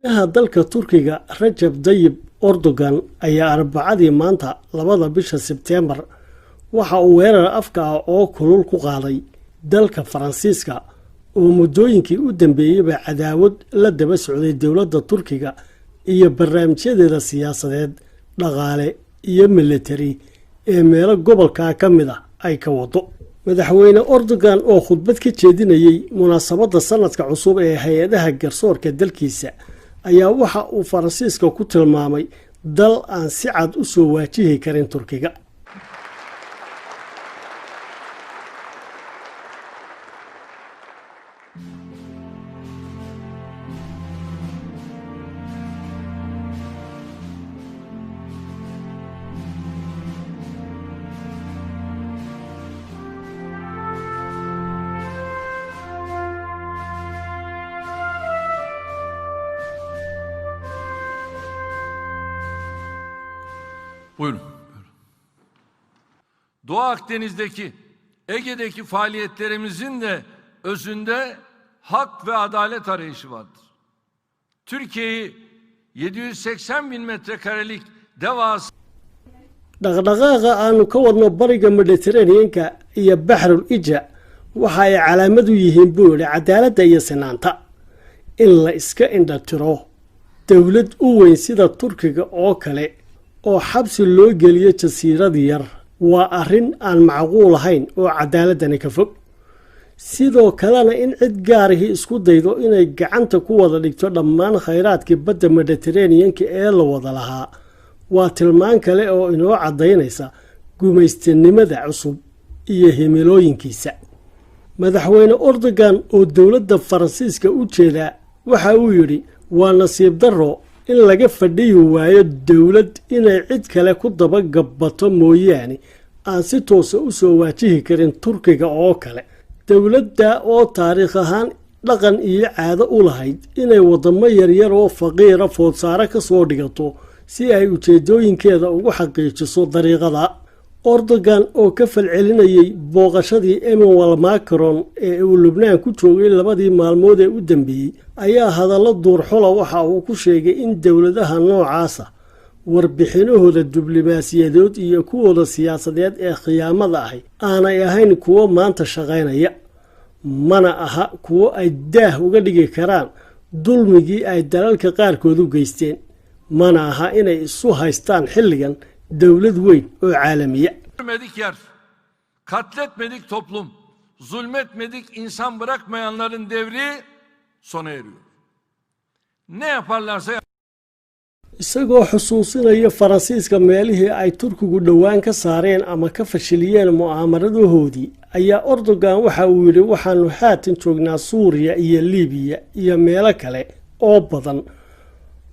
dalka Turkiga Recep Tayyip Erdogan ayaa Arbacadii maanta 2 bisha Sebteembar waxa uu weerar afka ah oo kulul ku qaaday dalka Faransiiska oo muddooyinkii u dambeeyay cadaawad la daba socday dawladda Turkiga iyo barnaamijyadeeda siyaasadeed, dhaqaale iyo military ee meelo gobolka ka mid ah ay ka wado. madaxweyne Erdogan oo khudbad ka jeedinayay munaasabadda sanadka cusub ee hay'adaha garsoorka dalkiisa ayaa waxa uu Faransiiska ku tilmaamay dal aan si cad u soo waajihi karin Turkiga. Buyurun. Doğu Akdeniz'deki, Ege'deki faaliyetlerimizin de özünde hak ve adalet arayışı vardır. Türkiye'yi 780 bin metrekarelik devasa dhaqdhaqaaqa aanu ka wadno bariga Mediterranean-ka iyo Bahrul Ija waxa ay calaamad u yihiin buu yidhi cadaaladda iyo sinaanta. In la iska indhatiro dawlad u weyn sida Turkiga oo kale oo xabsi loo geliyo jasiirad yar waa arrin aan macquul ahayn oo cadaaladani ka fog. sidoo kalena in cid gaarahi isku daydo inay gacanta ku wada dhigto dhammaan khayraadkii badda Mediterranean-ka ee la wada lahaa waa tilmaan kale oo inoo cadaynaysa gumaystanimada cusub iyo himilooyinkiisa. madaxweyne Erdogan oo dawladda Faransiiska u jeeda waxa uu yiri waa nasiib darro in laga fadhiyo waayo dawlad inay cid kale ku daba gabato mooyaane aan si toos ah u soo waajihi karin Turkiga oo kale. dawladda oo taariikh ahaan dhaqan iyo caado u lahayd inay wadamo yaryar oo faqiira foodsaare ka soo dhigato si ay ujeedooyinkeeda ugu xaqiijiso dariiqada. Erdogan oo ka falcelinayay booqashadii Emmanuel Macron ee uu Lubnaan ku joogay 2 maalmood ee u dambeeyay ayaa hadallo duurxula waxa uu ku sheegay in dawladaha noocaasa warbixinahooda diblomaasiyadeed iyo kuwooda siyaasadeed ee khiyaamada ah aanay ahayn kuwo maanta shaqaynaya, mana aha kuwo ay daah uga dhigi karaan dulmigii ay dalalka qaarkood u geysteen, mana aha inay isu haystaan xilligan dawlad weyn oo caalamiya. Katletmedik toplum, zulmetmedik insan bırakmayanların devri sona eriyor. Ne yaparlarsa isagoo xusuusinaya Faransiiska meelihii ay Turkigu dhawaan ka saareen ama ka fashiliyeen mu'aamaradoodii ayaa Erdogan waxa uu yiri waxaanu haatan joognaa Suuriya iyo Liibiya iyo meelo kale oo badan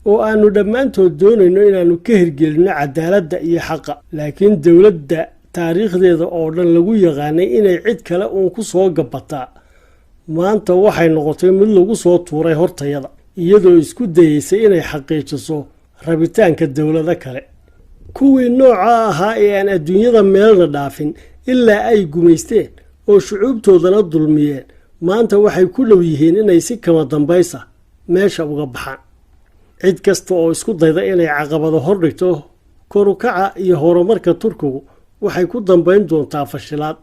oo aanu dhammaantood doonayno inaanu ka hirgelino cadaaladda iyo xaqa, laakiin dawladda taariikhdeeda oo dhan lagu yaqaanay inay cid kale uun ku soo gabataa maanta waxay noqotay mid lagu soo tuuray hortayada iyadoo isku dayeysay inay xaqiijiso rabitaanka dawlado kale. kuwii nooca ahaa ee aan adduunyada meelna dhaafin ilaa ay gumaysteen oo shucuubtoodana dulmiyeen maanta waxay ku dhow yihiin inay si kama dambaysa meesha uga baxaan. cid kasta oo isku dayda inay caqabado hordhigto kor u kaca iyo horumarka Turkigu waxay ku dambayn doontaa fashilaad.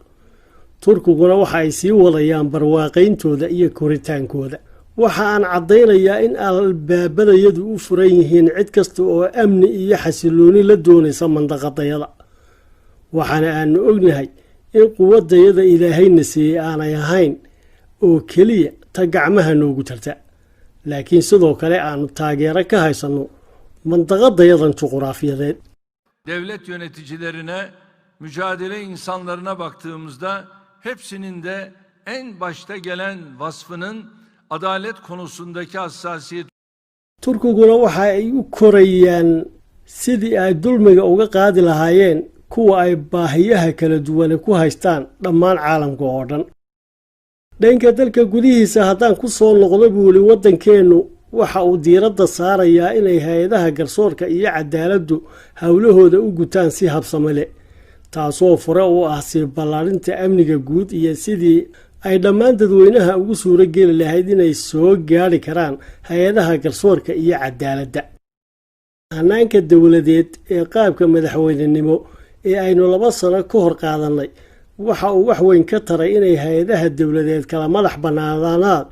Turkiguna waxa ay sii wadayaan barwaaqayntooda iyo koritaankooda. waxa aan cadaynayaa in albaabadayadu u furan yihiin cid kasta oo amni iyo xasilooni la doonaysa mandaqadayada. waxaana aanu ognahay in quwadayada Ilaahayna siiyay aanay ahayn oo keliya ta gacmaha noogu tarta, laakiin sidoo kale aanu taageero ka haysano mandaqadayadan juqraafiyadeed. Devlet yöneticilerine, mücadele insanlarına baktığımızda hepsinin de en başta gelen vasfının adalet konusundaki hassasiyet. Turkiguna waxa ay u korayaan sidii ay dulmiga uga qaadi lahaayeen kuwa ay baahiyaha kala duwan ku haystaan dhammaan caalamka oo dhan. dhanka dalka gudihiisa haddaan ku soo noqdo buuli waddankeenu waxa uu diiradda saarayaa inay hay'adaha garsoorka iyo cadaaladdu hawlahooda u gutaan si habsami leh, taasoo fure u ah sii ballaarinta amniga guud iyo sidii ay dhammaan dadweynaha ugu suuro geli lahayd inay soo gaari karaan hay-adaha garsoorka iyo cadaaladda. hannaanka dowladeed ee qaabka madaxweynenimo ee aynu 2 sano ka hor qaadannay waxa uu wax weyn ka taray inay hay-adaha dowladeed kala madax bannaanaan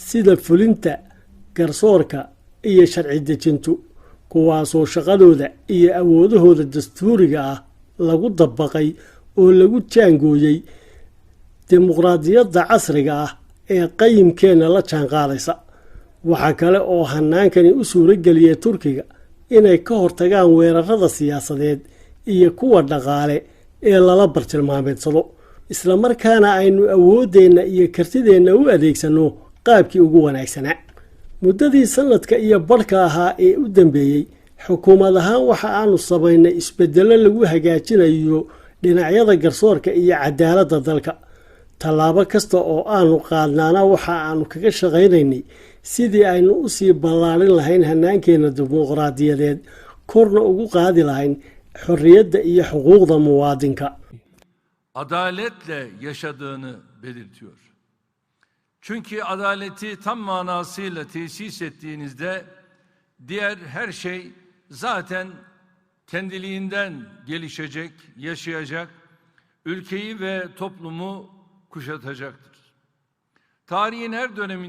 sida fulinta, garsoorka iyo sharci dejintu, kuwaasoo shaqadooda iyo awoodahooda dastuuriga ah lagu dabaqay oo lagu jaangooyey dimuqraadiyadda casriga ah ee qayimkeenna la jaanqaadaysa. waxaa kale oo hannaankani u suuro geliyay Turkiga inay ka hortagaan weerarada siyaasadeed iyo kuwa dhaqaale ee lala bartilmaameedsado, isla markaana aynu awooddeenna iyo kartideenna u adeegsanno qaabkii ugu wanaagsanaa. muddadii sanadka iyo barhka ahaa ee u dambeeyey, xukuumad ahaan waxa aanu samaynay isbeddello lagu hagaajinayo dhinacyada garsoorka iyo cadaaladda dalka. tallaabo kasta oo aanu qaadnaana waxa aanu kaga shaqaynaynay sidii aynu u sii ballaarin lahayn hannaankeenna dimuqraadiyadeed, korna ugu qaadi lahayn xorriyadda iyo xuquuqda muwaadinka. Adaletle yaşadığını belirtiyor. Çünkü adaleti tam manasıyla tesis ettiğinizde diğer her şey zaten kendiliğinden gelişecek, yaşayacak, ülkeyi ve toplumu kuşatacaktır. Tarihin her döneminde